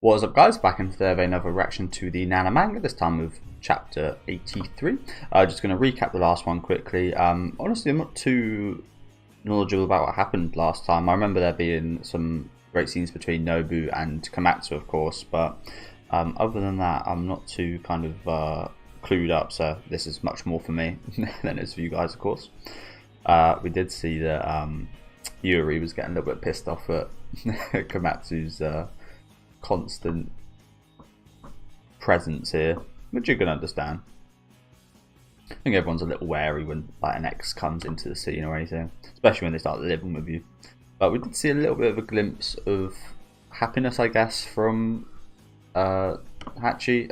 What is up, guys? Back in today with another reaction to the Nana manga, this time with chapter 83. Just going to recap the last one quickly. Honestly, I'm not too knowledgeable about what happened last time. I remember there being some great scenes between Nobu and Komatsu, of course, but other than that, I'm not too kind of clued up, so this is much more for me than it is for you guys, of course. We did see that Yuri was getting a little bit pissed off at Komatsu's constant presence here, which you can understand. I think everyone's a little wary when like an ex comes into the scene or anything, especially when they start living with you. But we did see a little bit of a glimpse of happiness, I guess, from Osaki.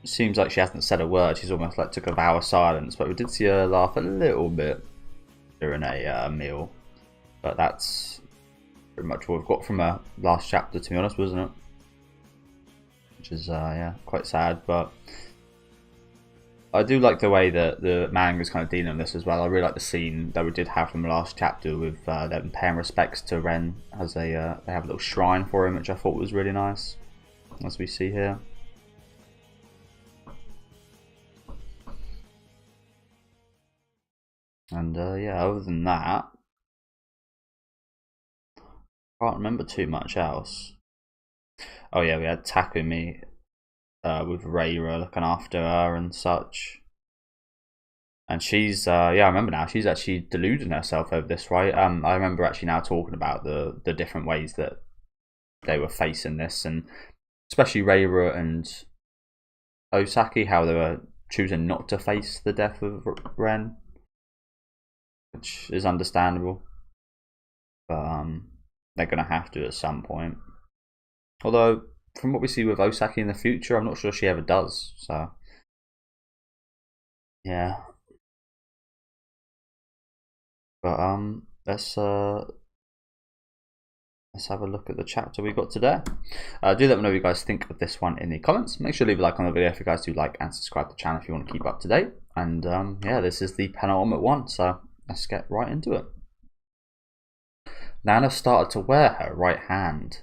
Seems like she hasn't said a word. She's almost like took a vow of silence, but we did see her laugh a little bit during a meal. But that's pretty much what we've got from her last chapter, to be honest, wasn't it? Which is, yeah, quite sad. But I do like the way that the manga is kind of dealing with this as well. I really like the scene that we did have from the last chapter with them paying respects to Ren as they have a little shrine for him, which I thought was really nice, as we see here. And yeah, other than that, can't remember too much else. Oh yeah, we had Takumi with Reira looking after her and such. And she's yeah, I remember now, she's actually deluding herself over this, right? I remember actually now talking about the different ways that they were facing this, and especially Reira and Osaki, how they were choosing not to face the death of Ren, which is understandable. But they're going to have to at some point. Although, from what we see with Osaki in the future, I'm not sure she ever does. So, yeah. But let's have a look at the chapter we got today. Do let me know what you guys think of this one in the comments. Make sure to leave a like on the video if you guys do like, and subscribe to the channel if you want to keep up to date. And yeah, this is the penultimate one, so let's get right into it. Nana started to wear her right hand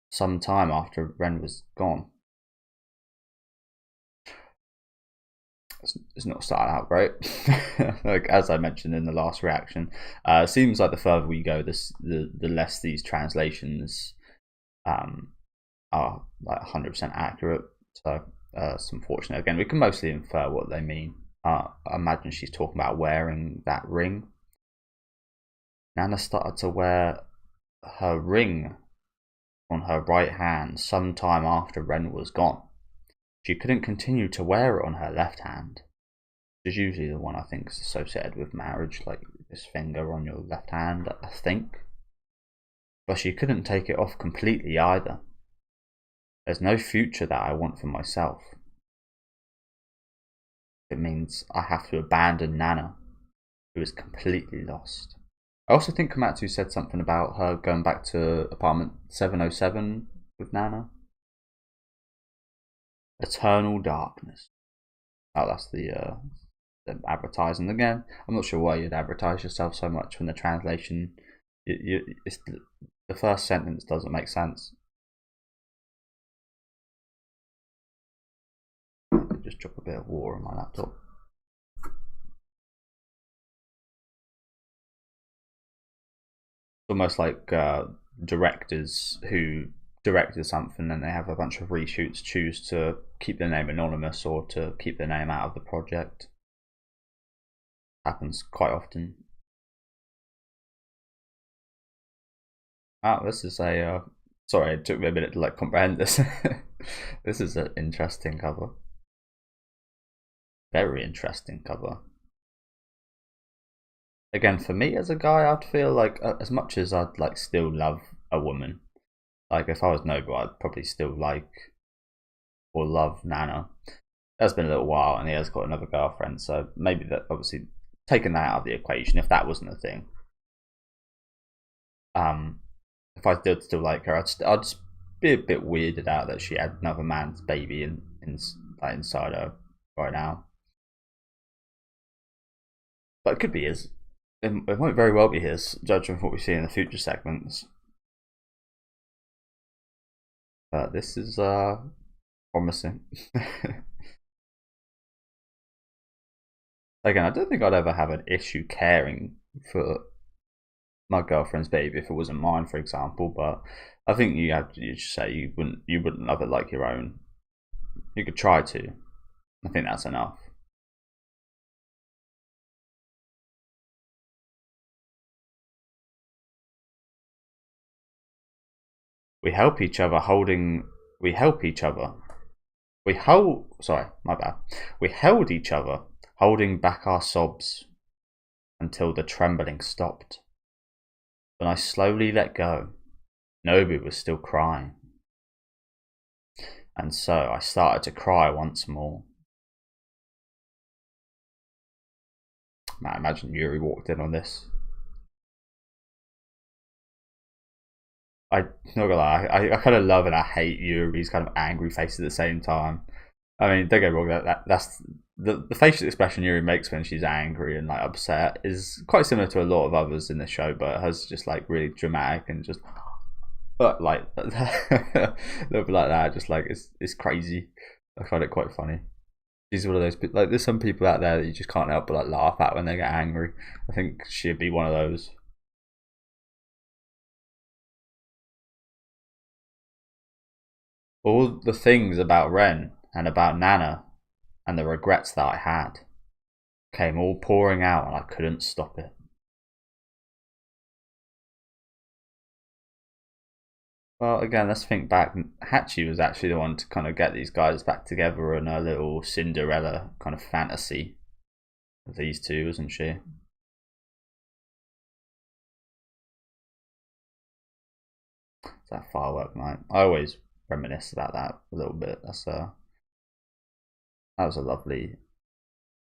some time after Ren was gone. It's not starting out great. Like, as I mentioned in the last reaction, it seems like the further we go, the less these translations are like 100% accurate. So it's unfortunate. Again, we can mostly infer what they mean. I imagine she's talking about wearing that ring. Nana started to wear her ring on her right hand sometime after Ren was gone. She couldn't continue to wear it on her left hand, which is usually the one I think is associated with marriage, like this finger on your left hand, I think. But she couldn't take it off completely either. There's no future that I want for myself. It means I have to abandon Nana, who is completely lost. I also think Komatsu said something about her going back to apartment 707 with Nana. Eternal darkness. Oh, that's the advertising again. I'm not sure why you'd advertise yourself so much when the translation, it's the first sentence doesn't make sense. Just drop a bit of water on my laptop. Almost like directors who directed something and they have a bunch of reshoots choose to keep their name anonymous or to keep their name out of the project. Happens quite often. Oh, this is a sorry, it took me a minute to like comprehend this. This is an interesting cover. Very interesting cover. Again, for me as a guy, I'd feel like as much as I'd like still love a woman, like if I was Nobu, I'd probably still like or love Nana. It's been a little while and he has got another girlfriend, so maybe that, obviously taking that out of the equation, if that wasn't a thing, if I did still like her, I'd just be a bit weirded out that she had another man's baby inside her right now. But it could be his. it might very well be his, judging from what we see in the future segments. But this is promising. Again, I don't think I'd ever have an issue caring for my girlfriend's baby if it wasn't mine, for example. But I think you just say you wouldn't love it like your own. You could try to. I think that's enough. We help each other holding. We help each other. We hold. Sorry, my bad. We held each other, holding back our sobs until the trembling stopped. When I slowly let go, Nobu was still crying. And so I started to cry once more. Man, imagine Yuri walked in on this. Not gonna lie, I kind of love and I hate Yuri's kind of angry face at the same time. I mean, don't get me wrong, that's the facial expression Yuri makes when she's angry and like upset is quite similar to a lot of others in the show, but hers just like really dramatic and just like a little bit like that, just like it's crazy. I find it quite funny. She's one of those like there's some people out there that you just can't help but like laugh at when they get angry. I think she'd be one of those. All the things about Ren and about Nana and the regrets that I had came all pouring out and I couldn't stop it. Well, again, let's think back. Hachi was actually the one to kind of get these guys back together in a little Cinderella kind of fantasy of these two, wasn't she? It's that firework night. I always reminisce about that a little bit. That was a lovely,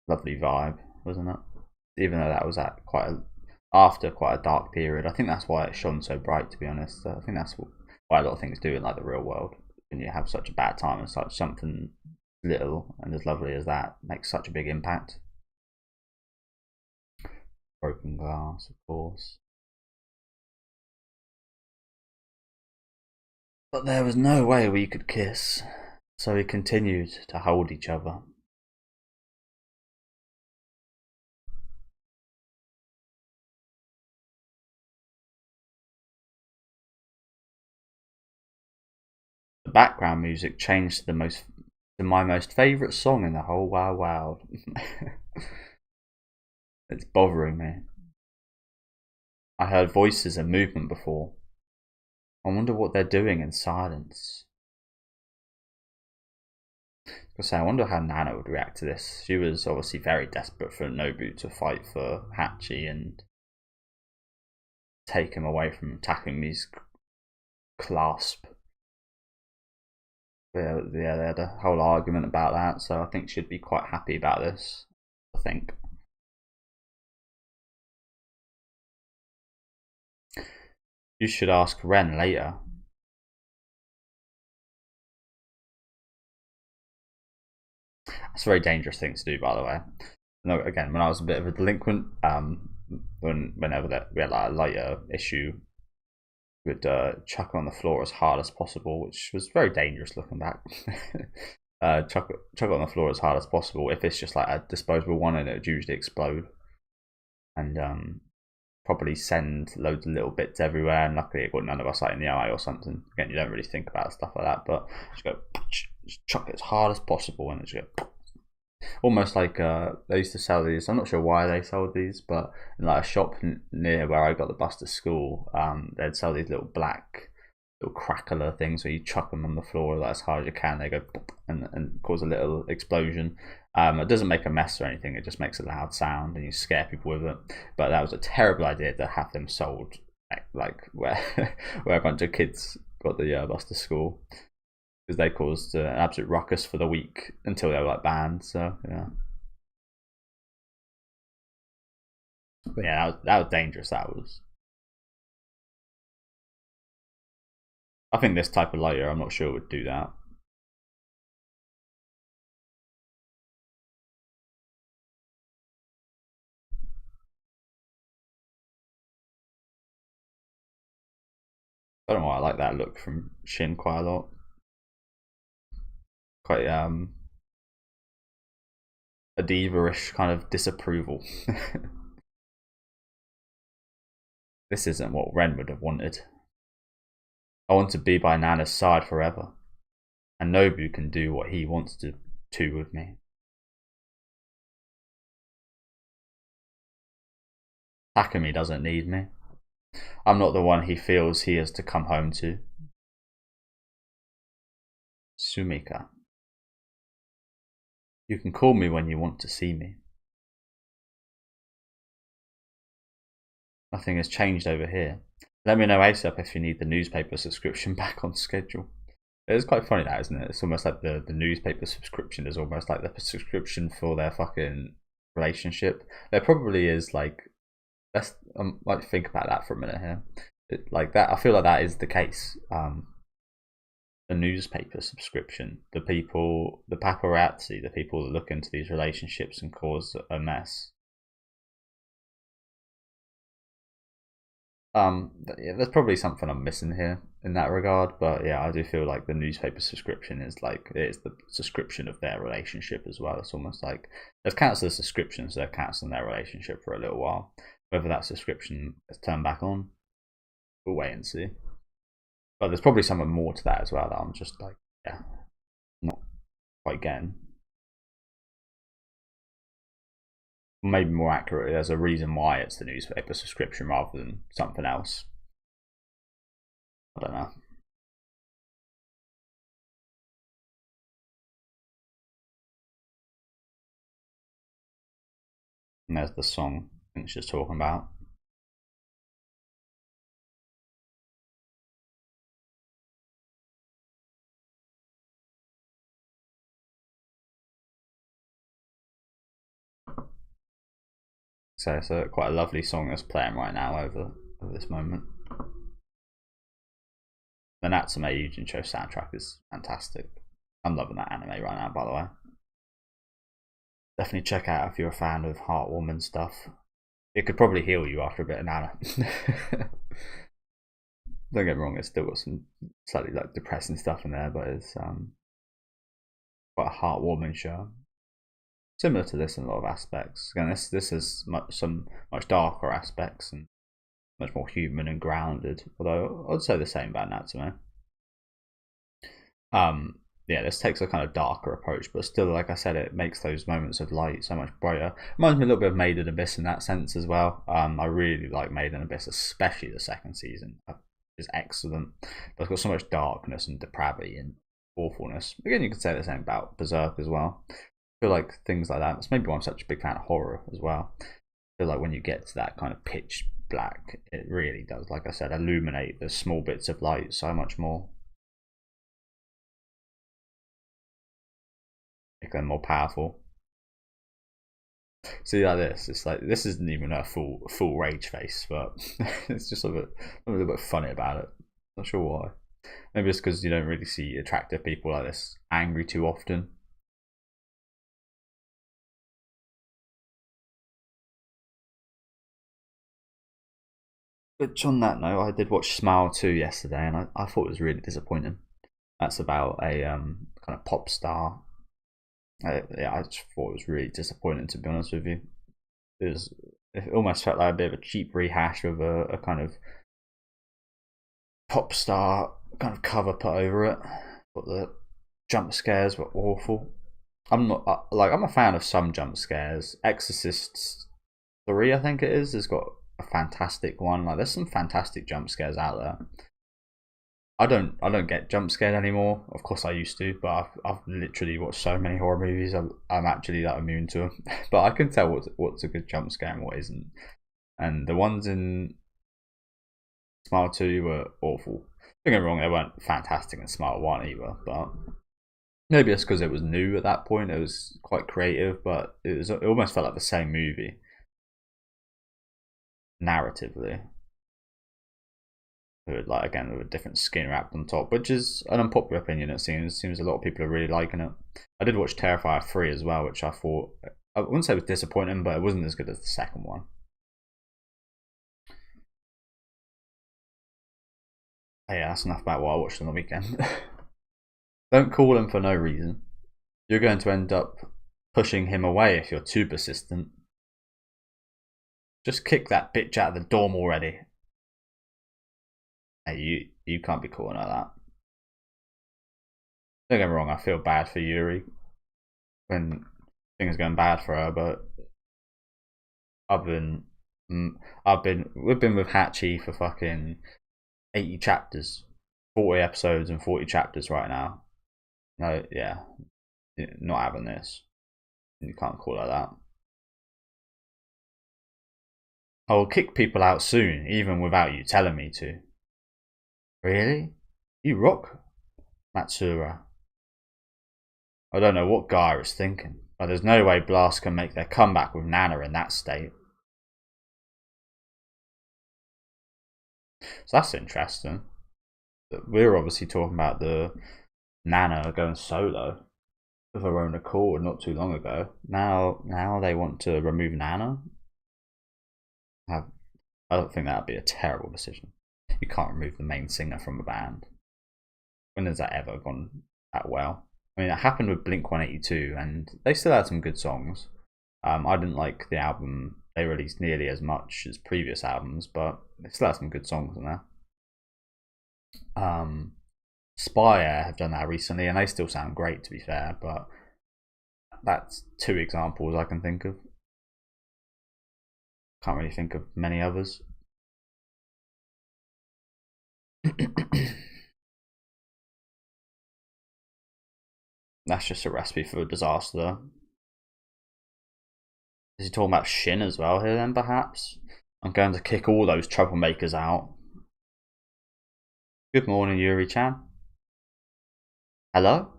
lovely vibe, wasn't it? Even though that was at after quite a dark period. I think that's why it shone so bright. To be honest, I think that's why a lot of things do in like the real world. When you have such a bad time and such something little and as lovely as that makes such a big impact. Broken glass, of course. But there was no way we could kiss, so we continued to hold each other. The background music changed to my most favourite song in the whole wide world. It's bothering me. I heard voices and movement before. I wonder what they're doing in silence. I wonder how Nana would react to this. She was obviously very desperate for Nobu to fight for Hachi and take him away from attacking these clasp. Yeah, they had a whole argument about that, so I think she'd be quite happy about this. I think. You should ask Ren later. That's a very dangerous thing to do, by the way. No, again, when I was a bit of a delinquent, whenever we had like a lighter issue, we'd chuck it on the floor as hard as possible, which was very dangerous looking back. Chuck it on the floor as hard as possible. If it's just like a disposable one, and it would usually explode, and probably send loads of little bits everywhere. And luckily, it got none of us like in the eye or something. Again, you don't really think about stuff like that, but just chuck it as hard as possible, and just go. Almost like they used to sell these. I'm not sure why they sold these, but in like a shop near where I got the bus to school, they'd sell these little black little crackler things where you chuck them on the floor like, as hard as you can. They go pop, and cause a little explosion. It doesn't make a mess or anything. It just makes a loud sound and you scare people with it. But that was a terrible idea to have them sold like where where a bunch of kids got the bus to school, because they caused an absolute ruckus for the week until they were like banned. So yeah, but yeah, that was dangerous. That was. I think this type of lighter, I'm not sure would do that. I don't know why I like that look from Shin quite a lot. Quite a diva-ish kind of disapproval. This isn't what Ren would have wanted. I want to be by Nana's side forever, and Nobu can do what he wants to with me. Takumi doesn't need me. I'm not the one he feels he has to come home to. Sumika. You can call me when you want to see me. Nothing has changed over here. Let me know ASAP if you need the newspaper subscription back on schedule. It's quite funny that, isn't it? It's almost like the newspaper subscription is almost like the subscription for their fucking relationship. There probably is like, let's like think about that for a minute here. Like that, I feel like that is the case. The newspaper subscription, the people, the paparazzi, the people that look into these relationships and cause a mess. Yeah, there's probably something I'm missing here in that regard, but yeah, I do feel like the newspaper subscription is like it's the subscription of their relationship as well. It's almost like they've cancelled the subscription, so they're cancelling their relationship for a little while. Whether that subscription is turned back on, we'll wait and see. But there's probably something more to that as well that I'm just like, yeah, not quite getting. Maybe more accurately, there's a reason why it's the newspaper subscription rather than something else. I don't know. And there's the song it's just talking about. So it's quite a lovely song that's playing right now over this moment. The Natsume Yujin Show soundtrack is fantastic. I'm loving that anime right now, by the way. Definitely check out if you're a fan of heartwarming stuff. It could probably heal you after a bit of Nana. Don't get me wrong, it's still got some slightly like depressing stuff in there, but it's quite a heartwarming show. Similar to this in a lot of aspects. Again, this has some much darker aspects and much more human and grounded. Although I'd say the same about Natsume. Yeah, this takes a kind of darker approach, but still, like I said, it makes those moments of light so much brighter. Reminds me a little bit of Made in Abyss in that sense as well. I really like Made in Abyss, especially the second season. Is excellent, but it's got so much darkness and depravity and awfulness. Again, you could say the same about Berserk as well. I feel like things like that. It's maybe why I'm such a big fan of horror as well. I feel like when you get to that kind of pitch black, it really does, like I said, illuminate the small bits of light so much more. Make them more powerful. See, like this, it's like this isn't even a full rage face, but it's just a little bit funny about it. Not sure why. Maybe it's because you don't really see attractive people like this angry too often. But on that note, I did watch Smile 2 yesterday, and I thought it was really disappointing. That's about a kind of pop star. Yeah, I just thought it was really disappointing, to be honest with you. It almost felt like a bit of a cheap rehash of a kind of pop star kind of cover put over it. But the jump scares were awful. I'm not like I'm a fan of some jump scares. Exorcist 3, I think it is, has got a fantastic one. Like there's some fantastic jump scares out there. I don't get jump scared anymore. Of course I used to, but I've literally watched so many horror movies. I'm actually that immune to them. But I can tell what's a good jump scare and what isn't. And the ones in Smile 2 were awful. Don't get me wrong, they weren't fantastic in Smile 1 either. But maybe it's because it was new at that point. It was quite creative, but it almost felt like the same movie narratively. With like again with a different skin wrapped on top, which is an unpopular opinion. It seems a lot of people are really liking it. I did watch Terrifier 3 as well, which I thought, I wouldn't say it was disappointing, but it wasn't as good as the second one. yeah, that's enough about what I watched on the weekend. Don't call him for no reason. You're going to end up pushing him away if you're too persistent. Just kick that bitch out of the dorm already. Hey, you can't be calling her that. Don't get me wrong, I feel bad for Yuri when things are going bad for her, but we've been with Hachi for fucking 80 chapters, 40 episodes and 40 chapters right now. No, yeah, not having this. You can't call her that. I will kick people out soon, even without you telling me to. Really? You rock, Matsura. I don't know what Gaia is thinking, but there's no way Blast can make their comeback with Nana in that state. So that's interesting. We were obviously talking about the Nana going solo of her own accord not too long ago. Now they want to remove Nana. I don't think that would be a terrible decision. You can't remove the main singer from a band. When has that ever gone that well? I mean, it happened with Blink-182, and they still had some good songs. I didn't like the album they released nearly as much as previous albums, but they still had some good songs in there. Spire have done that recently, and they still sound great, to be fair, but that's two examples I can think of. Can't really think of many others. That's just a recipe for a disaster. Is he talking about Shin as well here then, perhaps? I'm going to kick all those troublemakers out. Good morning, Yuri-chan. Hello?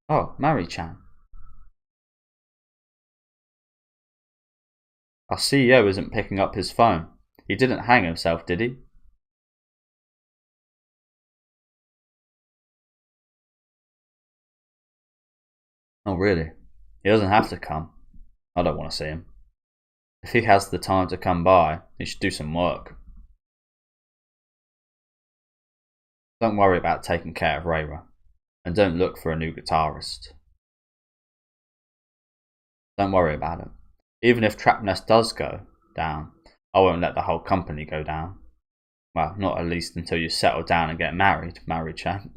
Oh, Mari-chan. Our CEO isn't picking up his phone. He didn't hang himself, did he? Oh, really? He doesn't have to come. I don't want to see him. If he has the time to come by, he should do some work. Don't worry about taking care of Reira, and don't look for a new guitarist. Don't worry about it. Even if Trapnest does go down, I won't let the whole company go down. Well, not at least until you settle down and get married, Mari-chan.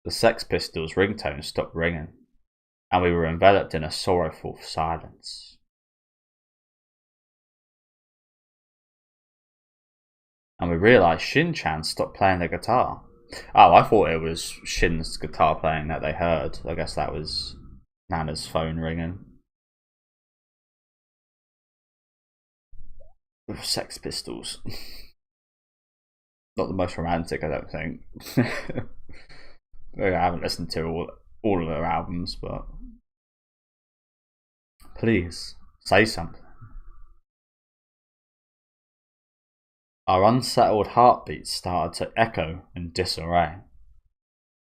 The Sex Pistols' ringtone stopped ringing, and we were enveloped in a sorrowful silence. And we realised Shin-chan stopped playing the guitar. Oh, I thought it was Shin's guitar playing that they heard. I guess that was Nana's phone ringing. Sex Pistols. Not the most romantic, I don't think. I haven't listened to all of their albums, but please say something. Our unsettled heartbeats started to echo in disarray,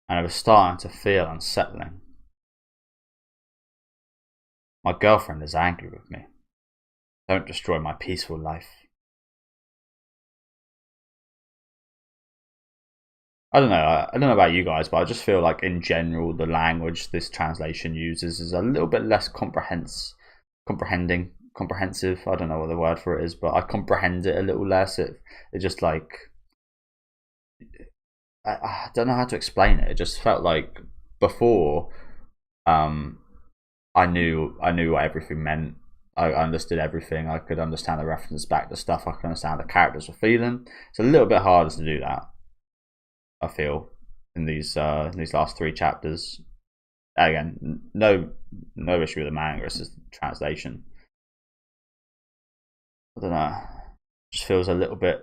and it was starting to feel unsettling. My girlfriend is angry with me. Don't destroy my peaceful life. I don't know about you guys, but I just feel like in general the language this translation uses is a little bit less comprehensive. I don't know what the word for it is, but I comprehend it a little less. It just like I don't know how to explain it. It just felt like before, I knew what everything meant. I understood everything. I could understand the references back to stuff. I could understand the characters were feeling. It's a little bit harder to do that, I feel, in these last 3 chapters. Again, no issue with the manga. It's just the translation. I don't know. It just feels a little bit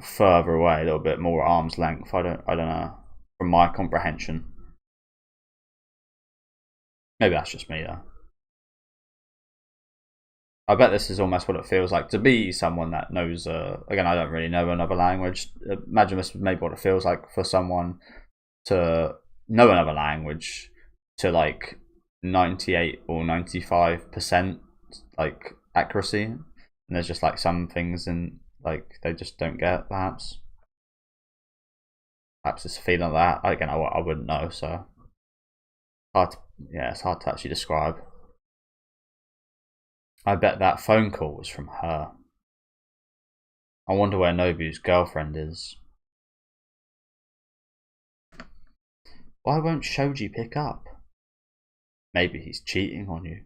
further away, a little bit more arm's length. I don't know. From my comprehension. Maybe that's just me though. I bet this is almost what it feels like to be someone that knows. Again, I don't really know another language. Imagine this was maybe what it feels like for someone to know another language to like 98 or 95% like accuracy. And there's just like some things in Like they just don't get. Perhaps it's a feeling like that. Again, I wouldn't know. So hard. To, yeah, it's hard to actually describe. I bet that phone call was from her. I wonder where Nobu's girlfriend is. Why won't Shoji pick up? Maybe he's cheating on you.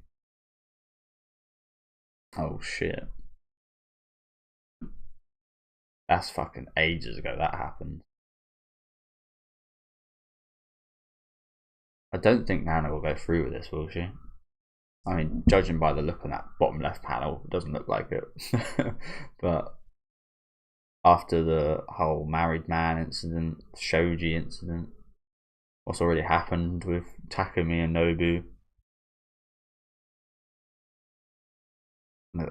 Oh shit. That's fucking ages ago that happened. I don't think Nana will go through with this, will she? I mean, judging by the look on that bottom left panel, it doesn't look like it. But after the whole married man incident, Shoji incident, what's already happened with Takumi and Nobu,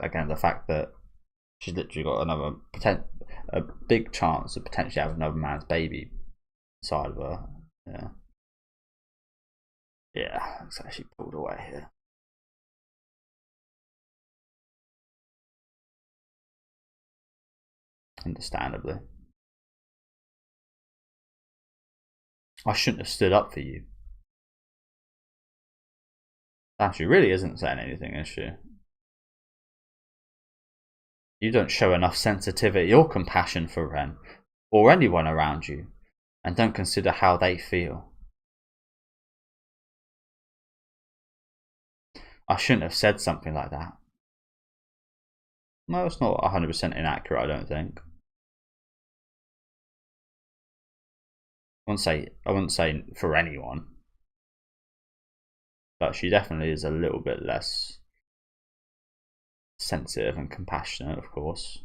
again, the fact that she's literally got a big chance of potentially having another man's baby inside of her. Yeah. Yeah, it's actually pulled away here. Understandably. I shouldn't have stood up for you. She really isn't saying anything, is she? You don't show enough sensitivity or compassion for Ren, or anyone around you, and don't consider how they feel. I shouldn't have said something like that. No, it's not 100% inaccurate, I don't think. I wouldn't say for anyone, but she definitely is a little bit less sensitive and compassionate, of course.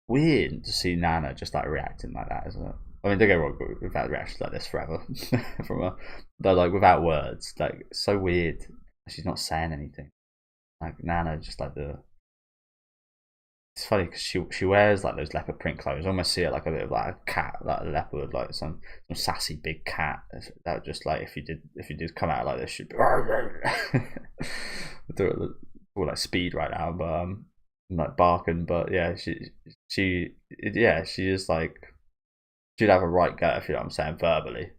Weird to see Nana just like reacting like that, isn't it? I mean, don't get wrong, we've had reactions like this forever from her, but like without words, like so weird. She's not saying anything. Like Nana, just like the. It's funny because she wears like those leopard print clothes. I almost see it like a bit of like a cat, like a leopard, like some sassy big cat. That would just like if you did come out like this, she'd be do it all like speed right now, but like barking. But yeah, she is like she'd have a right go if you know what I'm saying verbally.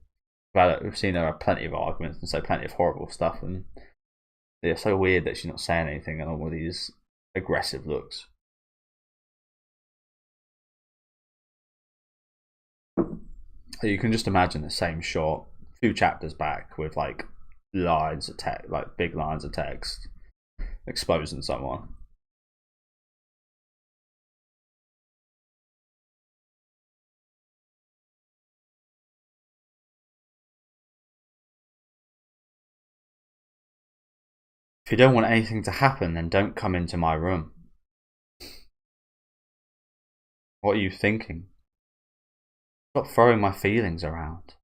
We've seen her have plenty of arguments and say plenty of horrible stuff, and it's so weird that she's not saying anything and all these aggressive looks. You can just imagine the same shot 2 chapters back with like lines of text, like big lines of text exposing someone. If you don't want anything to happen, then don't come into my room. What are you thinking? Stop throwing my feelings around.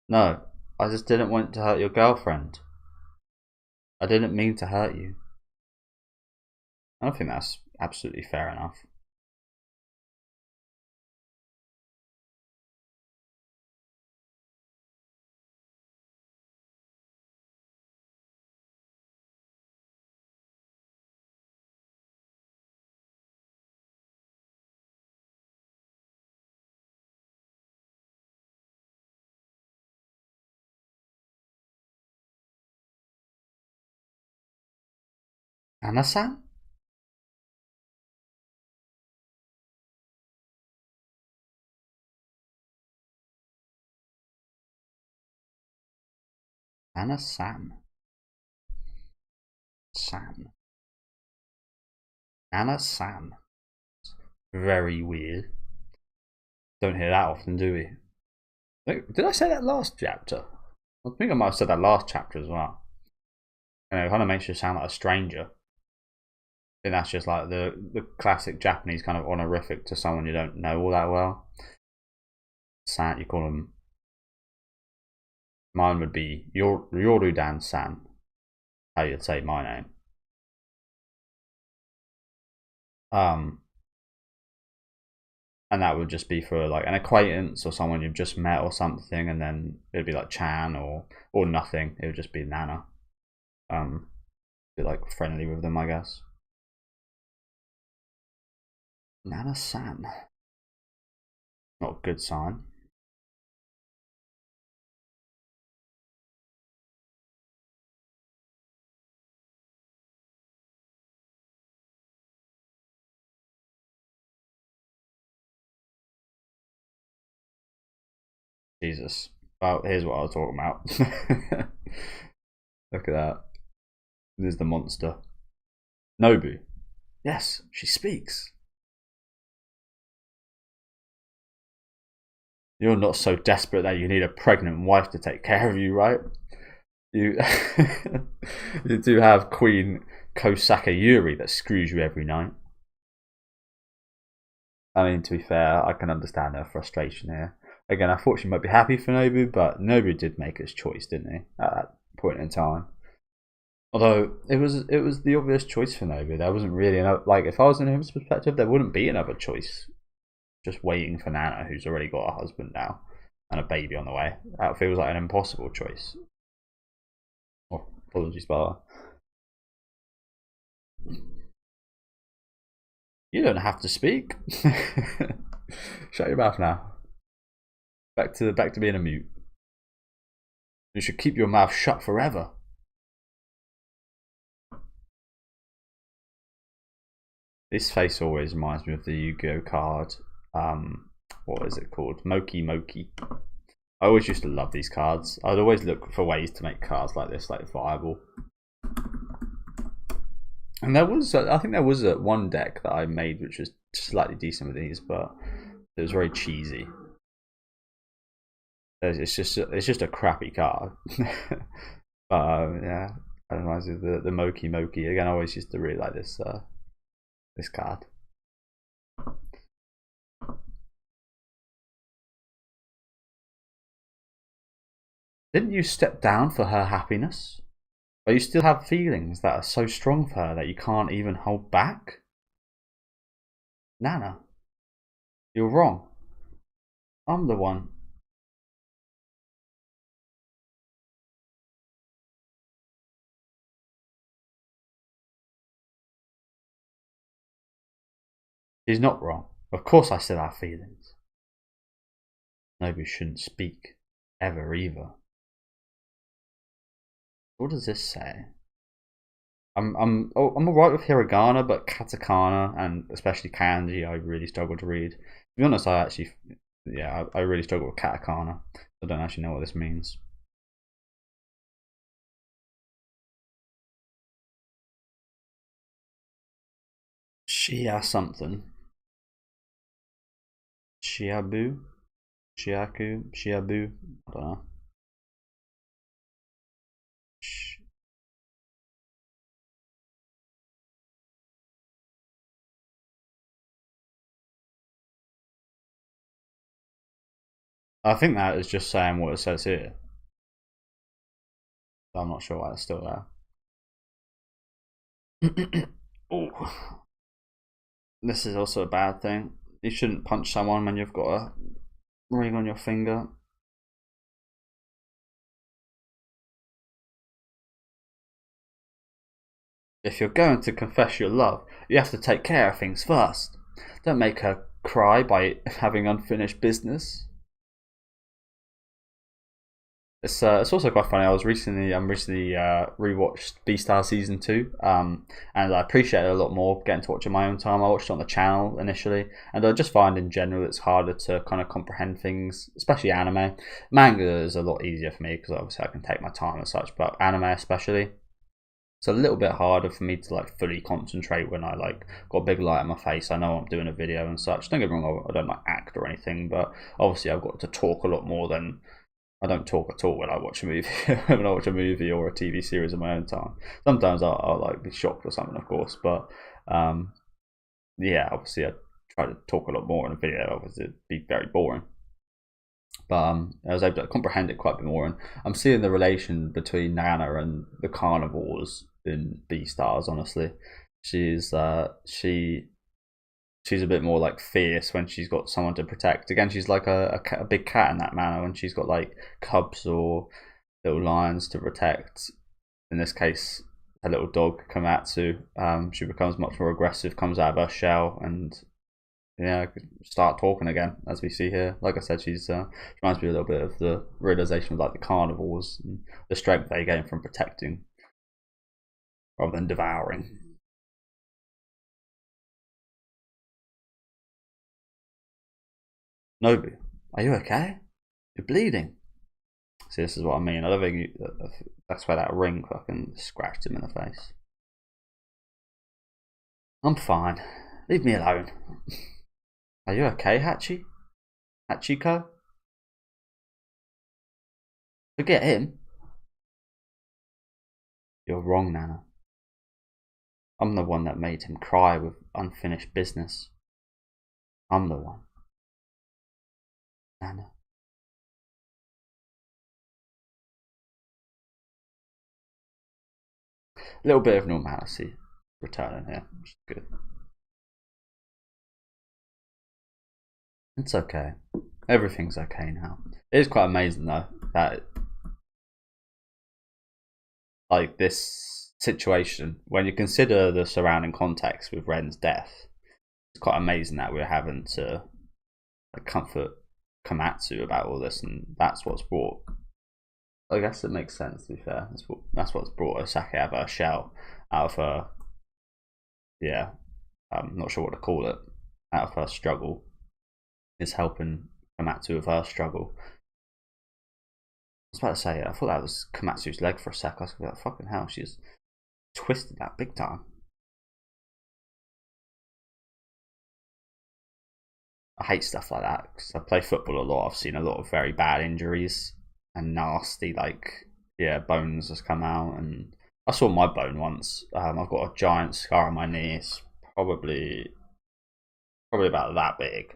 No, I just didn't want to hurt your girlfriend. I didn't mean to hurt you. I don't think that's absolutely fair enough. Anna-san? Anna-san. San. Anna-san. Very weird. Don't hear that often, do we? Did I say that last chapter? I think I might have said that last chapter as well. And it kind of makes you sound like a stranger. I think that's just like the classic Japanese kind of honorific to someone you don't know all that well. San, you call them. Mine would be Yorudan San. How you'd say my name. Um, and that would just be for like an acquaintance or someone you've just met or something, and then it'd be like Chan or nothing. It would just be Nana. Be like friendly with them, I guess. Nana-san, not a good sign. Jesus. Well, here's what I was talking about. Look at that. There's the monster. Nobu. Yes, she speaks. You're not so desperate that you need a pregnant wife to take care of you, right? You you do have Queen Kosaka Yuri that screws you every night. I mean, to be fair, I can understand her frustration here. Again, I thought she might be happy for Nobu, but Nobu did make his choice, didn't he? At that point in time. Although it was the obvious choice for Nobu. There wasn't really enough. Like, if I was in his perspective, there wouldn't be another choice. Just waiting for Nana, who's already got a husband now and a baby on the way. That feels like an impossible choice. Oh, apologies, Bella. You don't have to speak. Shut your mouth now. Back to being a mute. You should keep your mouth shut forever. This face always reminds me of the Yu-Gi-Oh card. What is it called? Moki Moki. I always used to love these cards. I'd always look for ways to make cards like this, like viable. And there was, I think there was one deck that I made which was slightly decent with these, but it was very cheesy. It's just a crappy card. Yeah, that reminds me of the Moki Moki. Again, I always used to really like this this card. Didn't you step down for her happiness? But you still have feelings that are so strong for her that you can't even hold back? Nana, you're wrong. I'm the one. She's not wrong. Of course I still have feelings. Nobody shouldn't speak. Ever either. What does this say? I'm alright with hiragana, but katakana and especially kanji I really struggle to read. To be honest, I really struggle with katakana. I don't actually know what this means. Shia something. Shiabu? Shiaku? Shiabu? I don't know. I think that is just saying what it says here. So I'm not sure why it's still there. Oh. This is also a bad thing. You shouldn't punch someone when you've got a ring on your finger. If you're going to confess your love, you have to take care of things first. Don't make her cry by having unfinished business. It's also quite funny. I'm recently rewatched Beastars season 2, and I appreciate it a lot more getting to watch it in my own time. I watched it on the channel initially, and I just find in general it's harder to kind of comprehend things, especially anime. Manga is a lot easier for me because obviously I can take my time and such, but anime especially, it's a little bit harder for me to like fully concentrate when I like got a big light in my face. I know I'm doing a video and such. Don't get me wrong, I don't like act or anything, but obviously I've got to talk a lot more than I don't talk at all when I watch a movie. When I watch a movie or a TV series in my own time, sometimes I'll like be shocked or something, of course. But yeah, obviously I try to talk a lot more in a video. Obviously, it'd be very boring. But I was able to comprehend it quite a bit more, and I'm seeing the relation between Nana and the carnivores in Beastars. Honestly, she she's a bit more like fierce when she's got someone to protect. Again, she's like a big cat in that manner when she's got like cubs or little lions to protect. In this case, a little dog Komatsu. She becomes much more aggressive, comes out of her shell, and yeah, start talking again, as we see here. Like I said, she's reminds me a little bit of the realization of like the carnivores and the strength they gain from protecting rather than devouring. Nobu, are you okay? You're bleeding. See, this is what I mean. I don't think that's where that ring fucking scratched him in the face. I'm fine. Leave me alone. Are you okay, Hachi? Hachiko? Forget him. You're wrong, Nana. I'm the one that made him cry with unfinished business. I'm the one. Nana. A little bit of normalcy returning here, which is good. It's okay. Everything's okay now. It is quite amazing though that like this situation, when you consider the surrounding context with Ren's death, it's quite amazing that we're having to like, comfort Komatsu about all this, and that's what's brought. I guess it makes sense, to be fair. That's what's brought Osaka out of her shell, out of her. Yeah, I'm not sure what to call it. Out of her struggle, is helping Komatsu with her struggle. I was about to say, I thought that was Komatsu's leg for a sec. I was like, fucking hell, she's twisted that big time. I hate stuff like that because I play football a lot. I've seen a lot of very bad injuries and nasty, like, yeah, bones just come out. And I saw my bone once. I've got a giant scar on my knee. It's probably about that big.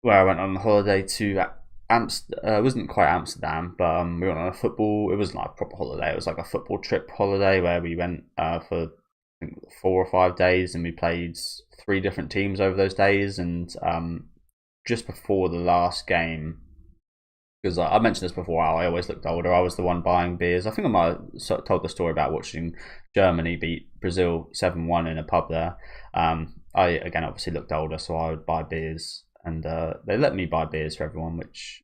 Where I went on holiday to it wasn't quite Amsterdam, but we went on a football. It wasn't like a proper holiday. It was like a football trip holiday where we went for I think 4 or 5 days, and we played 3 different teams over those days. And just before the last game, because I mentioned this before, I always looked older. I was the one buying beers. I think I might have told the story about watching Germany beat Brazil 7-1 in a pub there. I again obviously looked older, so I would buy beers, and they let me buy beers for everyone, which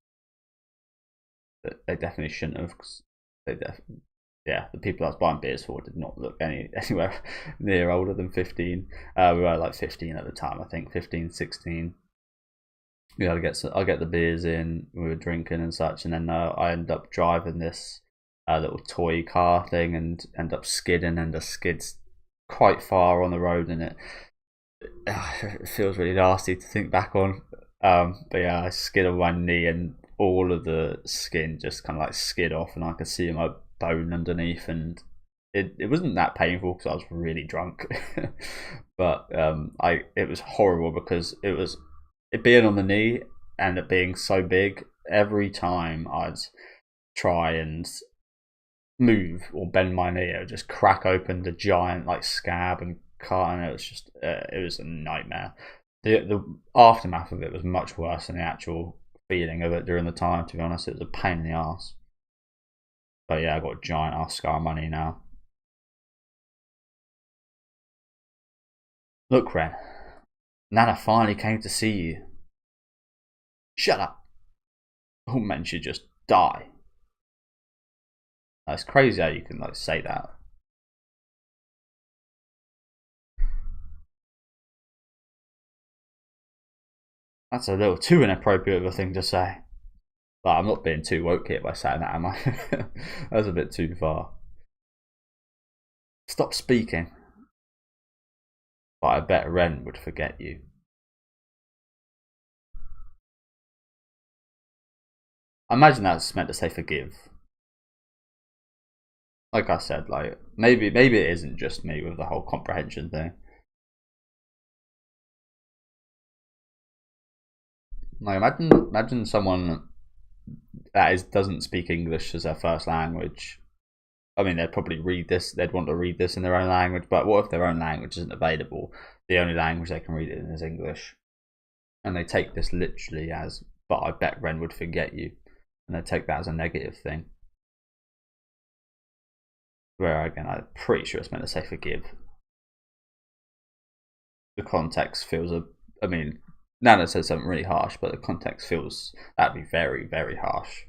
they definitely shouldn't have. Cause yeah, the people I was buying beers for did not look anywhere near older than 15. We were like 15 at the time, I think 15, 16. Yeah, I get the beers in. We were drinking and such, and then I ended up driving this little toy car thing and end up skidding, and the skids quite far on the road, and it feels really nasty to think back on. But yeah, I skid on my knee, and all of the skin just kind of like skid off, and I could see my bone underneath, and it wasn't that painful because I was really drunk. But it was horrible because it being on the knee and it being so big. Every time I'd try and move or bend my knee, it would just crack open the giant like scab and cut, and it was just it was a nightmare. The aftermath of it was much worse than the actual feeling of it during the time. To be honest, it was a pain in the ass. But yeah, I got a giant ass scar on my knee now. Look, Ren, Nana finally came to see you. Shut up. All men should just die. It's crazy how you can like say that. That's a little too inappropriate of a thing to say. But I'm not being too woke here by saying that, am I? That's a bit too far. Stop speaking. But I bet Ren would forget you. I imagine that's meant to say forgive. Like I said, like maybe it isn't just me with the whole comprehension thing. Like imagine someone that doesn't speak English as their first language, I mean, they'd probably read this. They'd want to read this in their own language. But what if their own language isn't available? The only language they can read it in is English, and they take this literally as, "But I bet Ren would forget you," and they take that as a negative thing. Where again, I'm pretty sure it's meant to say forgive. The context feels I mean, Nana says something really harsh, but the context feels that'd be very, very harsh.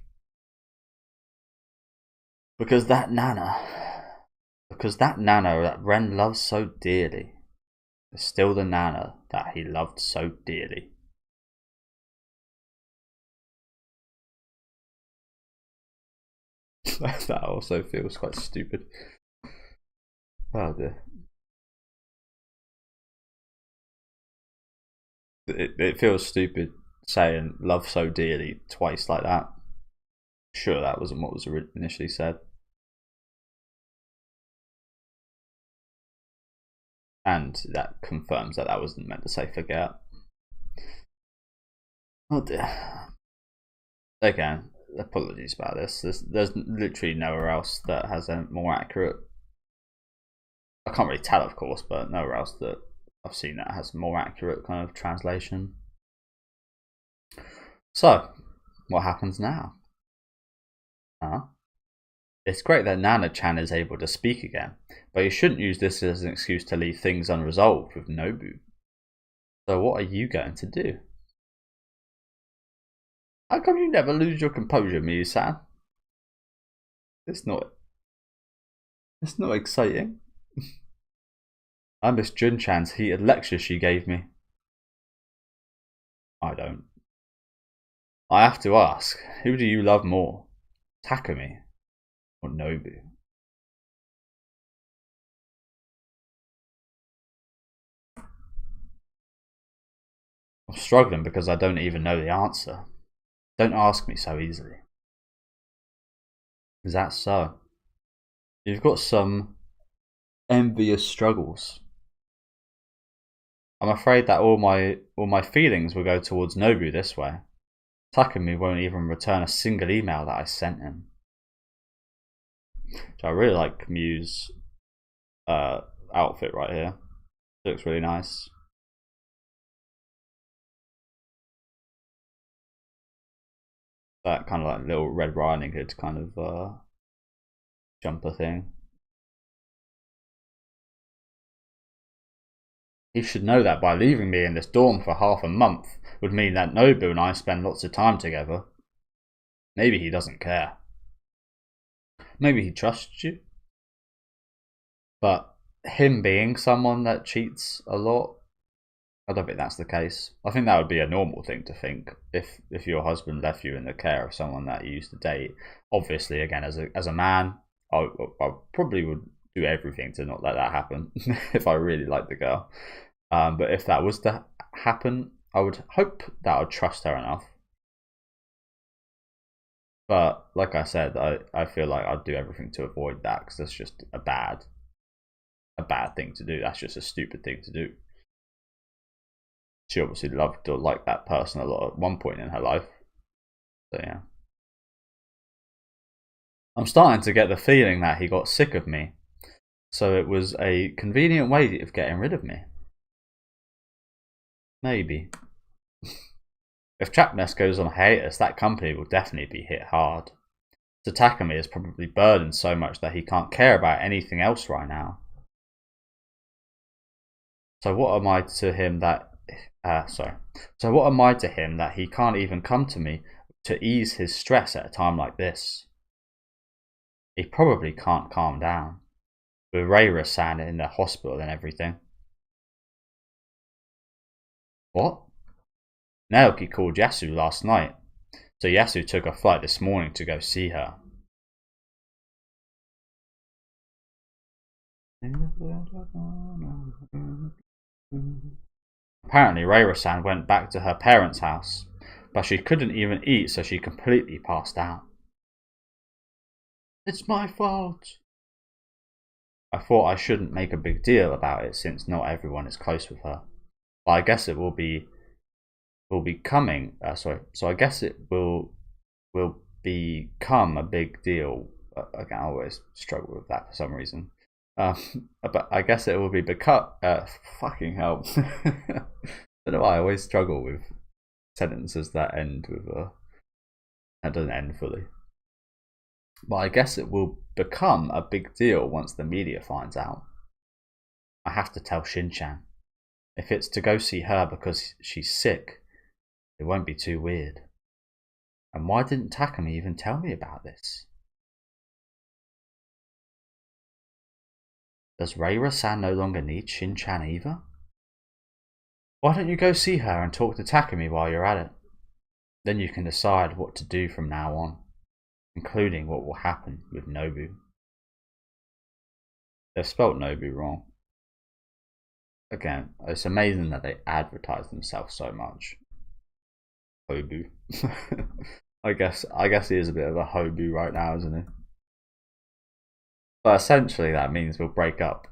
Because that Nana that Ren loves so dearly is still the Nana that he loved so dearly. That also feels quite stupid. Oh dear. It feels stupid saying love so dearly twice like that. Sure, that wasn't what was initially said. And that confirms that that wasn't meant to say forget. Oh dear. Again, apologies about this. There's literally nowhere else that has a more accurate. I can't really tell, of course, but nowhere else that I've seen that has more accurate kind of translation. So, what happens now? It's great that Nana-chan is able to speak again, but you shouldn't use this as an excuse to leave things unresolved with Nobu. So what are you going to do? How come you never lose your composure, Miyu-san? It's not exciting. I miss Jun-chan's heated lecture she gave me. I don't. I have to ask, who do you love more? Takumi or Nobu? I'm struggling because I don't even know the answer. Don't ask me so easily. Is that so? You've got some envious struggles. I'm afraid that all my feelings will go towards Nobu this way. Takumi won't even return a single email that I sent him. So I really like Mew's outfit right here. It looks really nice. That kind of like little Red Riding Hood kind of jumper thing. He should know that by leaving me in this dorm for half a month would mean that Nobu and I spend lots of time together. Maybe he doesn't care. Maybe he trusts you. But him being someone that cheats a lot, I don't think that's the case. I think that would be a normal thing to think if your husband left you in the care of someone that you used to date. Obviously, again, as a man, I probably would do everything to not let that happen if I really liked the girl. But if that was to happen, I would hope that I'd trust her enough. But like I said, I feel like I'd do everything to avoid that because that's just a bad thing to do. That's just a stupid thing to do. She obviously loved or liked that person a lot at one point in her life. So yeah. I'm starting to get the feeling that he got sick of me. So it was a convenient way of getting rid of me. Maybe. If Trapnest goes on hiatus, that company will definitely be hit hard. So Takumi is probably burdened so much that he can't care about anything else right now. So what am I to him that So what am I to him that he can't even come to me to ease his stress at a time like this? He probably can't calm down, with Reira-san in the hospital and everything. What? Naoki called Yasu last night, so Yasu took a flight this morning to go see her. Apparently Reira-san went back to her parents' house, but she couldn't even eat, so she completely passed out. It's my fault. I thought I shouldn't make a big deal about it since not everyone is close with her. But I guess it will become a big deal again, I always struggle with that for some reason. But I guess it will be because fucking hell. I don't know why I always struggle with sentences that end with a that doesn't end fully. But I guess it will become a big deal once the media finds out. I have to tell Shin-chan. If it's to go see her because she's sick, it won't be too weird. And why didn't Takumi even tell me about this? Does Reira-san no longer need Shin-chan either? Why don't you go see her and talk to Takumi while you're at it? Then you can decide what to do from now on, including what will happen with Nobu. They've spelt Nobu wrong. Again, it's amazing that they advertise themselves so much. Hobu. I guess he is a bit of a hobu right now, isn't he? But essentially that means we'll break up.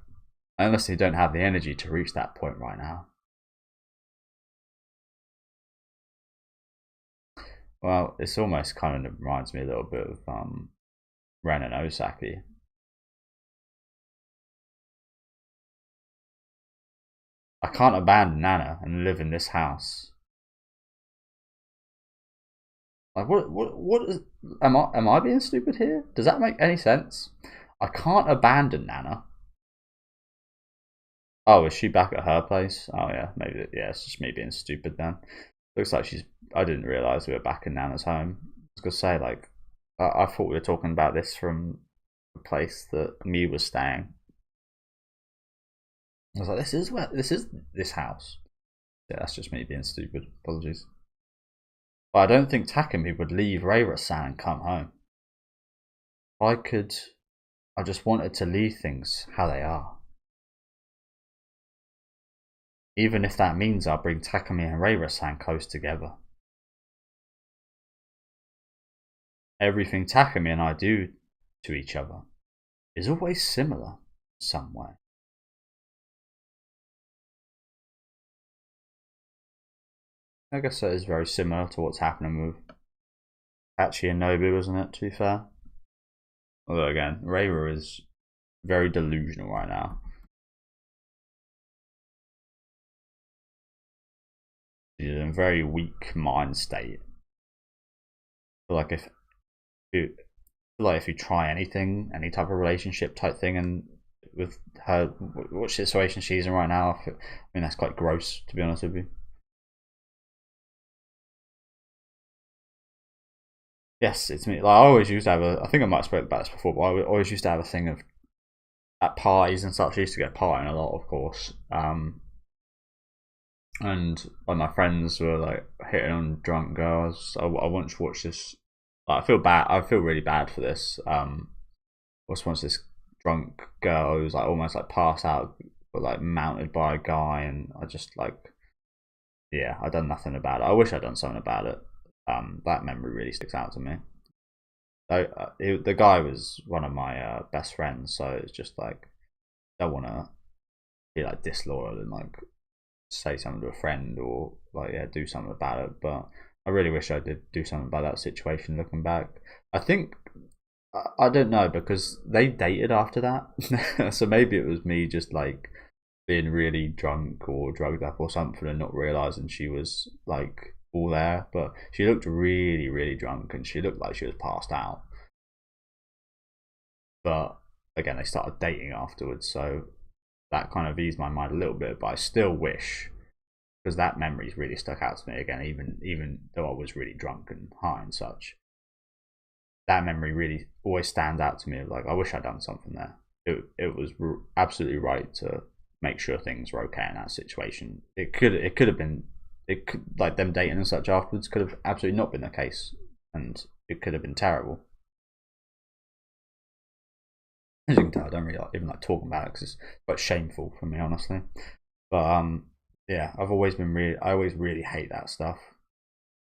Unless you don't have the energy to reach that point right now. Well, it's almost kind of reminds me a little bit of Ren and Osaki. I can't abandon Nana and live in this house. Like what is am I being stupid here? Does that make any sense? I can't abandon Nana. Oh, is she back at her place? Oh yeah, maybe yeah, it's just me being stupid then. Looks like she's I didn't realise we were back in Nana's home. I was gonna say like I thought we were talking about this from the place that Mew was staying. I was like, this is this house. Yeah, that's just me being stupid. Apologies. But I don't think Takumi would leave Reira-san and come home. I just wanted to leave things how they are. Even if that means I'll bring Takumi and Reira-san close together. Everything Takumi and I do to each other is always similar some way. I guess that is very similar to what's happening with Hachi and Nobu, isn't it, to be fair? Although again, Reira is very delusional right now. She's in a very weak mind state. Like if you try anything, any type of relationship type thing, and with her, what situation she's in right now, I mean that's quite gross, to be honest with you. Yes, it's me. Like I always used to have I think I might have spoken about this before, but I always used to have a thing of at parties and such. I used to go partying a lot, of course. And like my friends were like hitting on drunk girls. I once watched this. Like, I feel bad. I feel really bad for this. Was once this drunk girl who was like almost like passed out, but like mounted by a guy, and I just like, yeah, I done nothing about it. I wish I'd done something about it. That memory really sticks out to me. The guy was one of my best friends, so it's just like don't want to be like disloyal and like say something to a friend or like yeah do something about it. But I really wish I did do something about that situation. Looking back, I think I don't know because they dated after that, so maybe it was me just like being really drunk or drugged up or something and not realizing she was like all there. But she looked really drunk and she looked like she was passed out. But again, they started dating afterwards, so that kind of eased my mind a little bit. But I still wish because that memory's really stuck out to me again, even though I was really drunk and high and such. That memory really always stands out to me. Like I wish I'd done something there. It was absolutely right to make sure things were okay in that situation. It could have been like them dating and such afterwards could have absolutely not been the case, and it could have been terrible. As you can tell, I don't really even like talking about it because it's quite shameful for me, honestly. But yeah, I always really hate that stuff.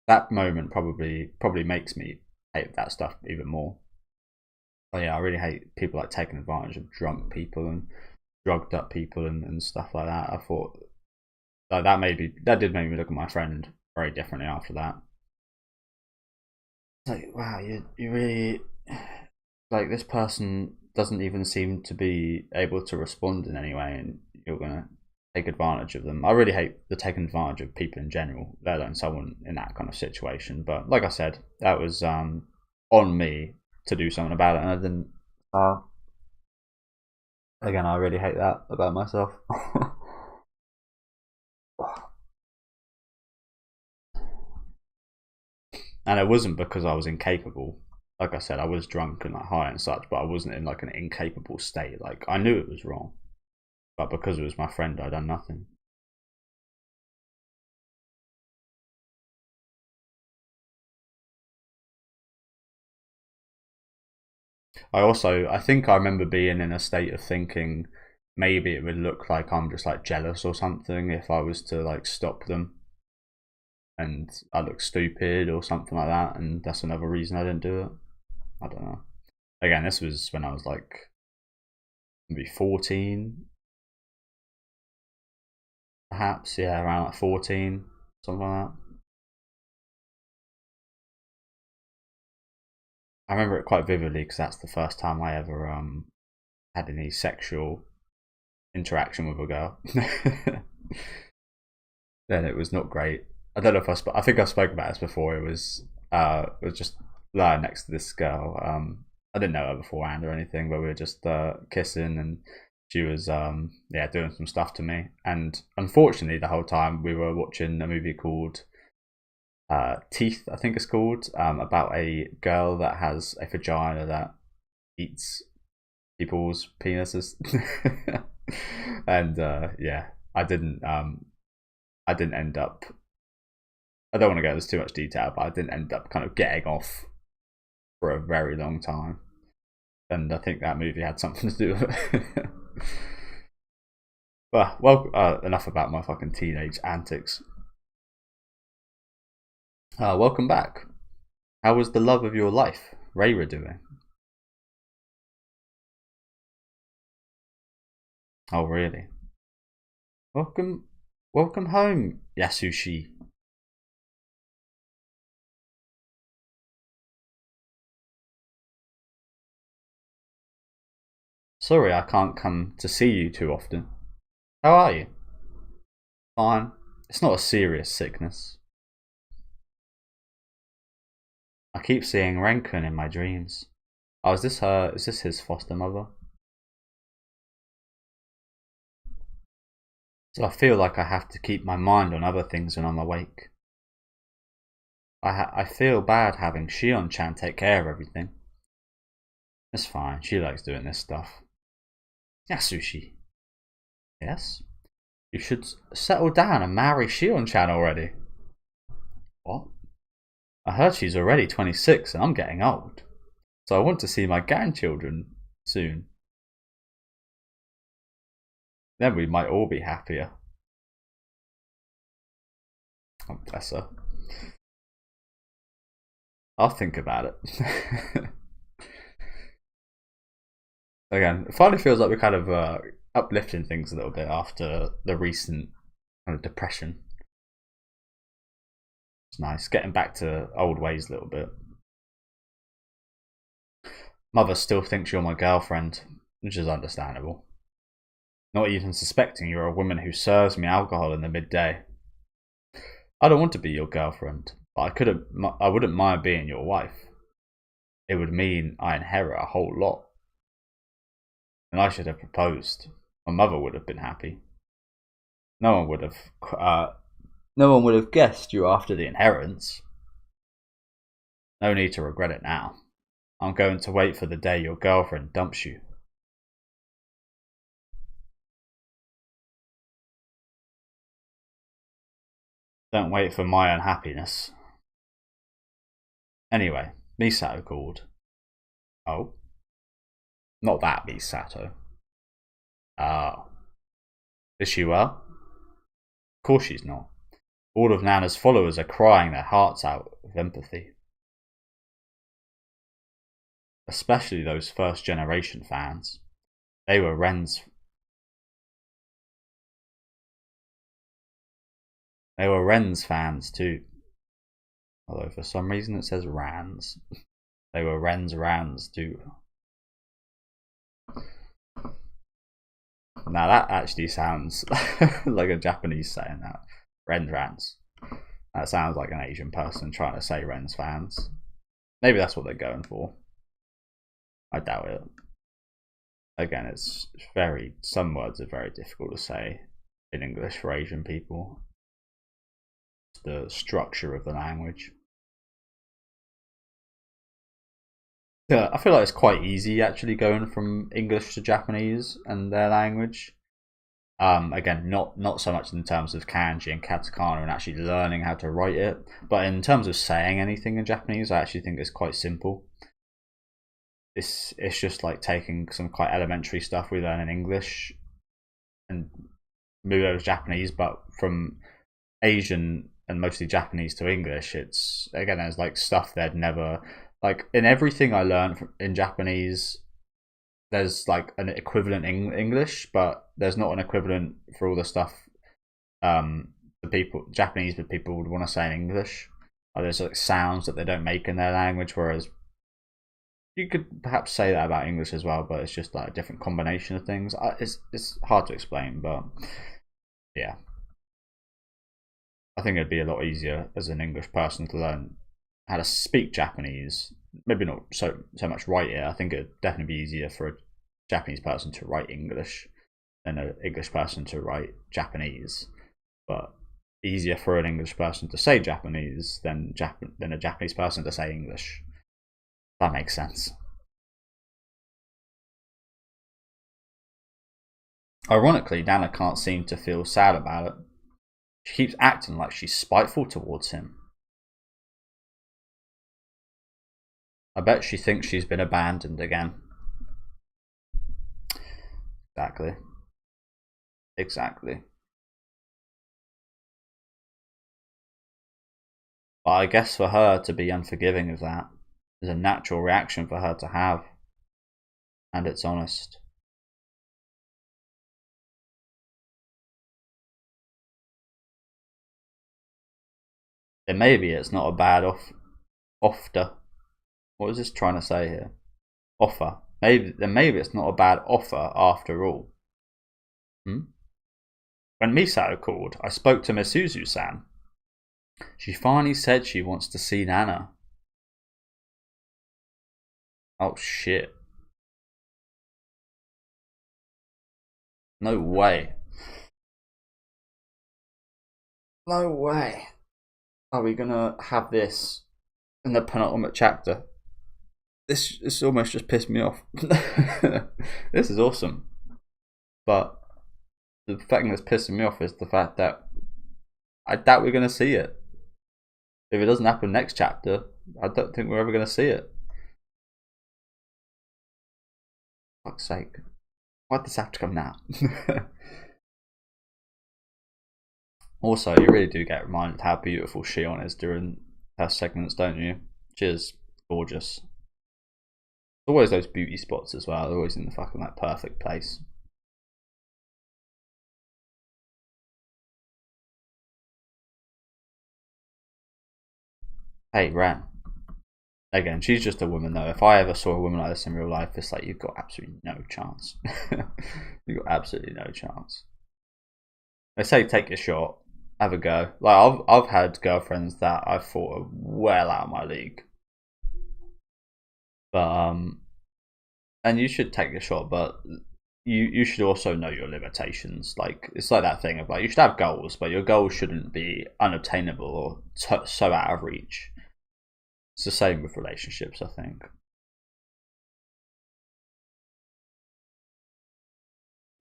That moment probably makes me hate that stuff even more. But yeah, I really hate people like taking advantage of drunk people and drugged up people and stuff like that. I thought like that did make me look at my friend very differently after that. It's like wow, you really like this person doesn't even seem to be able to respond in any way, and you're gonna take advantage of them. I really hate the taking advantage of people in general, let alone someone in that kind of situation. But like I said, that was on me to do something about it, and I didn't. Again, I really hate that about myself. And it wasn't because I was incapable. Like I said, I was drunk and like high and such, but I wasn't in like an incapable state. Like I knew it was wrong, but because it was my friend, I done nothing. I think I remember being in a state of thinking maybe it would look like I'm just like jealous or something if I was to like stop them, and I look stupid or something like that, and that's another reason I didn't do it. I don't know. Again, this was when I was like maybe 14, perhaps. Yeah, around like 14, something like that. I remember it quite vividly because that's the first time I ever had any sexual interaction with a girl. Then it was not great. I don't know if I think I spoke about this before. It was just lying next to this girl. I didn't know her beforehand or anything, but we were just kissing, and she was yeah, doing some stuff to me. And unfortunately, the whole time we were watching a movie called Teeth, I think it's called, about a girl that has a vagina that eats people's penises. And yeah, I didn't end up. I don't want to go into too much detail, but I didn't end up kind of getting off for a very long time, and I think that movie had something to do with it. Enough about my fucking teenage antics. Welcome back. How was the love of your life, Rayra, doing? Oh, really? Welcome, welcome home, Yasushi. Sorry I can't come to see you too often. How are you? Fine. It's not a serious sickness. I keep seeing Renkun in my dreams. Oh, is this her? Is this his foster mother? So I feel like I have to keep my mind on other things when I'm awake. I feel bad having Shion-chan take care of everything. It's fine. She likes doing this stuff. Yasushi. Yes? You should settle down and marry Shion-chan already. What? I heard she's already 26 and I'm getting old. So I want to see my grandchildren soon. Then we might all be happier. Oh, bless her. I'll think about it. Again, it finally feels like we're kind of uplifting things a little bit after the recent kind of depression. It's nice getting back to old ways a little bit. Mother still thinks you're my girlfriend, which is understandable. Not even suspecting you're a woman who serves me alcohol in the midday. I don't want to be your girlfriend, but I wouldn't mind being your wife. It would mean I inherit a whole lot. And I should have proposed. My mother would have been happy. No one would have. No one would have guessed you after the inheritance. No need to regret it now. I'm going to wait for the day your girlfriend dumps you. Don't wait for my unhappiness. Anyway, Misato called. Oh? Not that Misato. Oh. Is she well? Of course she's not. All of Nana's followers are crying their hearts out of empathy. Especially those first generation fans. They were Ren's fans too. Although for some reason it says Rans. They were Ren's Rans too. Now that actually sounds like a Japanese saying that. Ren's Rans. That sounds like an Asian person trying to say Ren's fans. Maybe that's what they're going for. I doubt it. Again, it's very, some words are very difficult to say in English for Asian people. It's the structure of the language. Yeah, I feel like it's quite easy actually going from English to Japanese and their language. Again, not so much in terms of kanji and katakana and actually learning how to write it, but in terms of saying anything in Japanese, I actually think it's quite simple. It's just like taking some quite elementary stuff we learn in English and move over to Japanese, but from Asian and mostly Japanese to English, it's again there's like stuff they'd never like in everything I learned in Japanese. There's like an equivalent in English, but there's not an equivalent for all the stuff the people Japanese people would want to say in English. There's like sounds that they don't make in their language, whereas you could perhaps say that about English as well, but it's just like a different combination of things. It's hard to explain, but yeah, I think it'd be a lot easier as an English person to learn how to speak Japanese. Maybe not so much write it. I think it'd definitely be easier for a Japanese person to write English than an English person to write Japanese, but easier for an English person to say Japanese than a Japanese person to say English. That makes sense. Ironically, Nana can't seem to feel sad about it. She keeps acting like she's spiteful towards him. I bet she thinks she's been abandoned again. Exactly. Exactly. But I guess for her to be unforgiving of that is a natural reaction for her to have. And it's honest. Then maybe it's not a bad offer. What was this trying to say here? Offer. Maybe it's not a bad offer after all. Hmm? When Misao called, I spoke to Misuzu-san. She finally said she wants to see Nana. Oh shit. No way. No way. Are we gonna have this in the penultimate chapter? This almost just pissed me off. This is awesome. But the thing that's pissing me off is the fact that I doubt we're gonna see it. If it doesn't happen next chapter, I don't think we're ever gonna see it. For fuck's sake. Why'd this have to come now? Also, you really do get reminded how beautiful Shion is during her segments, don't you? She is gorgeous. Always those beauty spots as well. They're always in the fucking like perfect place. Hey, Ren. Again, she's just a woman though. If I ever saw a woman like this in real life, it's like you've got absolutely no chance. You've got absolutely no chance. They say take a shot, have a go. Like I've had girlfriends that I thought are well out of my league. But and you should take a shot, but you should also know your limitations. Like it's like that thing of like you should have goals, but your goals shouldn't be unobtainable or so out of reach. It's the same with relationships, I think.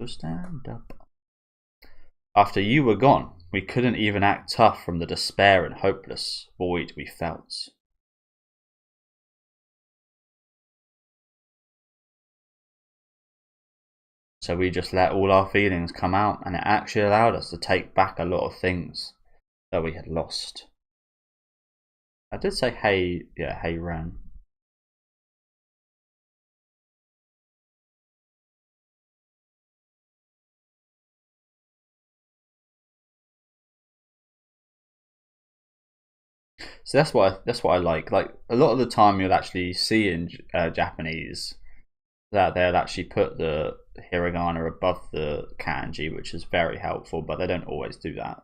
So stand up. After you were gone, we couldn't even act tough from the despair and hopeless void we felt. So we just let all our feelings come out, and it actually allowed us to take back a lot of things that we had lost. I did say hey, yeah, hey Ren. So that's what I like. Like a lot of the time, you'll actually see in Japanese that they'll actually put the hiragana above the kanji, which is very helpful, but they don't always do that.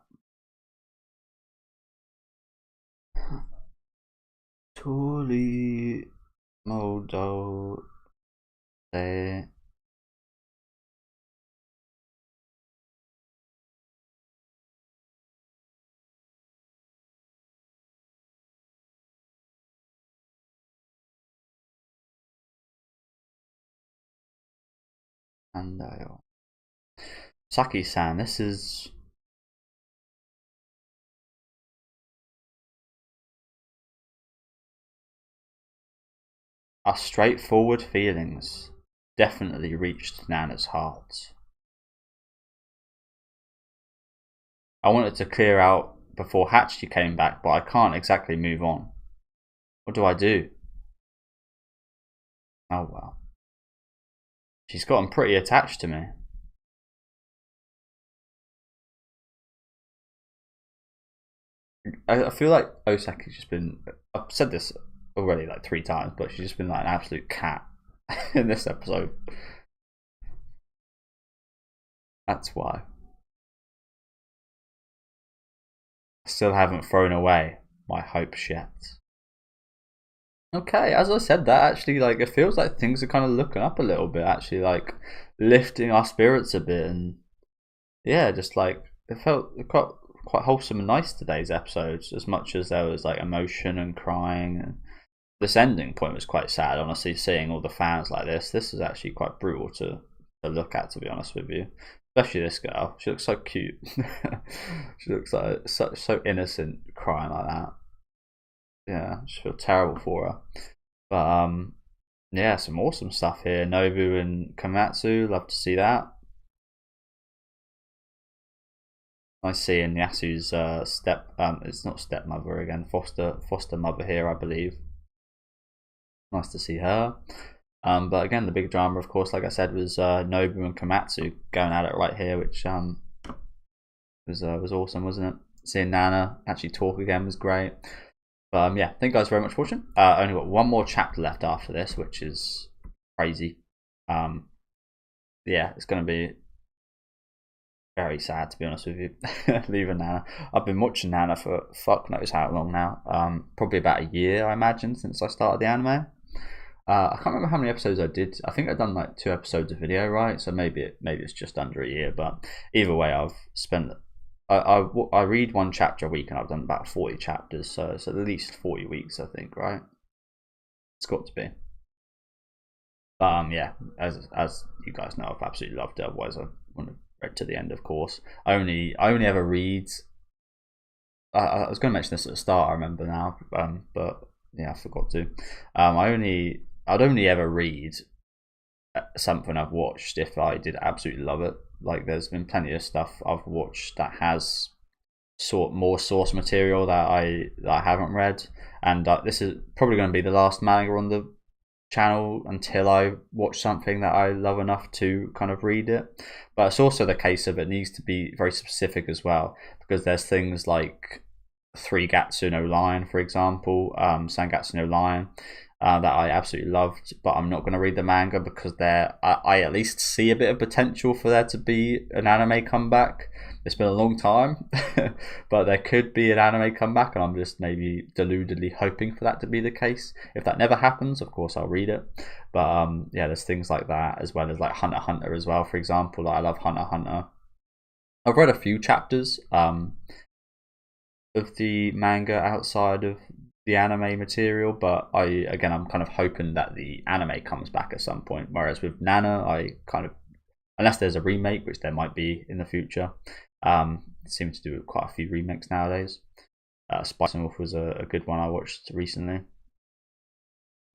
Tuli modo de Andayo. Saki-san, this is our straightforward feelings definitely reached Nana's heart. I wanted to clear out before Hachi came back, but I can't exactly move on. What do I do? Oh well. She's gotten pretty attached to me. I feel like Osaki's just been, I've said this already like 3 times, but she's just been like an absolute cat in this episode. That's why. I still haven't thrown away my hopes yet. Okay, as I said that, actually, like, it feels like things are kind of looking up a little bit, actually, like, lifting our spirits a bit, and yeah, just like, it felt quite wholesome and nice today's episodes, as much as there was like emotion and crying, and this ending point was quite sad, honestly, seeing all the fans like this is actually quite brutal to look at, to be honest with you. Especially this girl, she looks so cute. She looks like so innocent crying like that. Yeah, I just feel terrible for her. But yeah, some awesome stuff here. Nobu and Komatsu, love to see that. Nice seeing Yasu's it's not stepmother again, foster mother here, I believe. Nice to see her. But again, the big drama, of course, like I said, was Nobu and Komatsu going at it right here, which was awesome, wasn't it? Seeing Nana actually talk again was great. But yeah, thank you guys very much for watching. Only got one more chapter left after this, which is crazy. Yeah, it's going to be very sad, to be honest with you, leaving Nana. I've been watching Nana for fuck knows how long now. Probably about a year, I imagine, since I started the anime. I can't remember how many episodes I did. I think I've done like 2 episodes of video, right? So maybe it's just under a year. But either way, I've spent. I read 1 chapter a week, and I've done about 40 chapters. So it's at least 40 weeks, I think, right? It's got to be. Yeah, as you guys know, I've absolutely loved it. Otherwise, I wouldn't have read to the end, of course. I only ever read. I was going to mention this at the start, I remember now, but yeah, I forgot to. I'd only ever read something I've watched if I did absolutely love it. Like, there's been plenty of stuff I've watched that has more source material that I haven't read, and this is probably going to be the last manga on the channel until I watch something that I love enough to kind of read it. But it's also the case of it needs to be very specific as well, because there's things like 3 Gatsu no Line, for example, Sangatsu no Line, that I absolutely loved, but I'm not going to read the manga because I at least see a bit of potential for there to be an anime comeback. It's been a long time, but there could be an anime comeback, and I'm just maybe deludedly hoping for that to be the case. If that never happens, of course I'll read it. But yeah, there's things like that, as well as like Hunter x Hunter as well, for example. I love Hunter x Hunter. I've read a few chapters of the manga outside of the anime material, but I'm kind of hoping that the anime comes back at some point. Whereas with Nana, I kind of, unless there's a remake, which there might be in the future, seem to do quite a few remakes nowadays. Spice and Wolf was a good one I watched recently.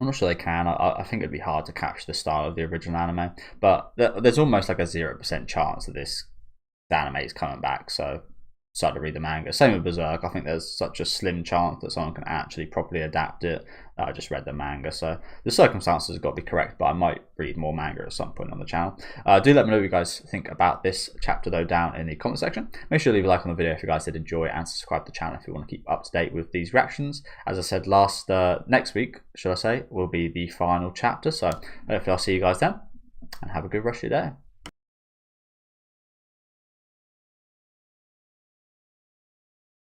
I'm not sure they can. I think it'd be hard to capture the style of the original anime, but there's almost like a 0% chance that this anime is coming back. So decided to read the manga. Same with Berserk. I think there's such a slim chance that someone can actually properly adapt it. I just read the manga, so the circumstances have got to be correct, but I might read more manga at some point on the channel. Do let me know what you guys think about this chapter though down in the comment section. Make sure to leave a like on the video if you guys did enjoy, and subscribe to the channel if you want to keep up to date with these reactions. As I said next week, should I say, will be the final chapter, so hopefully I'll see you guys then, and have a good rest of your day.